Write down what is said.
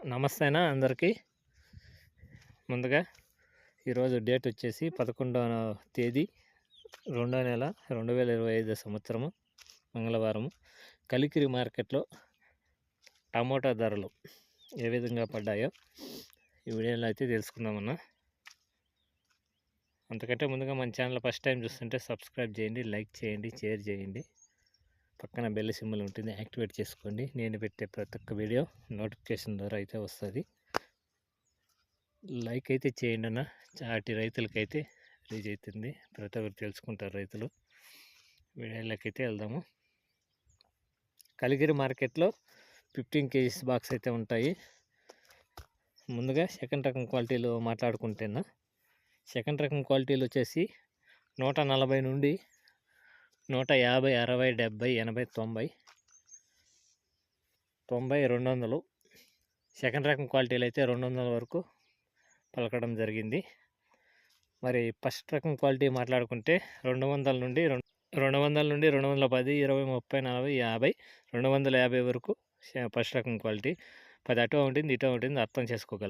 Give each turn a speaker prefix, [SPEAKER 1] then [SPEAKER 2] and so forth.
[SPEAKER 1] నమస్తేనా అందరికీ. ముందుగా ఈరోజు డేట్ వచ్చేసి 11వ తేదీ 2వ నెల 2025 సంవత్సరము మంగళవారము. కలికిరి మార్కెట్లో టమోటా ధరలు ఏ విధంగా పడ్డాయో ఈ వీడియోలో అయితే తెలుసుకుందామన్నా. అంతకంటే ముందుగా మన ఛానల్ ఫస్ట్ టైం చూస్తుంటే సబ్స్క్రైబ్ చేయండి, లైక్ చేయండి, షేర్ చేయండి. పక్కన బెల్ సింబల్ ఉంటుంది, యాక్టివేట్ చేసుకోండి. నేను పెట్టే ప్రతి ఒక్క వీడియో నోటిఫికేషన్ ద్వారా అయితే వస్తుంది. లైక్ అయితే చేయండి అన్న. చాటి రైతులకైతే రీచ్ అవుతుంది, ప్రతి ఒక్కరు తెలుసుకుంటారు రైతులు. వీడియోలకైతే వెళ్దాము. కలిగిరి మార్కెట్లో 15 kgs బాక్స్ అయితే ఉంటాయి. ముందుగా సెకండ్ రకం క్వాలిటీలు మాట్లాడుకుంటేనా, సెకండ్ రకం క్వాలిటీలు వచ్చేసి 140 నుండి 150, 60, 70, 80, 90, 200. సెకండ్ రకం క్వాలిటీలు అయితే 200 వరకు పలకడం జరిగింది. మరి ఫస్ట్ రకం క్వాలిటీ మాట్లాడుకుంటే 200 నుండి 210, 20, 30, 40, 50, 250 వరకు ఫస్ట్ రకం క్వాలిటీ. 10 అటో ఉంటుంది, ఇటో ఉంటుంది, అర్థం చేసుకోగలరు.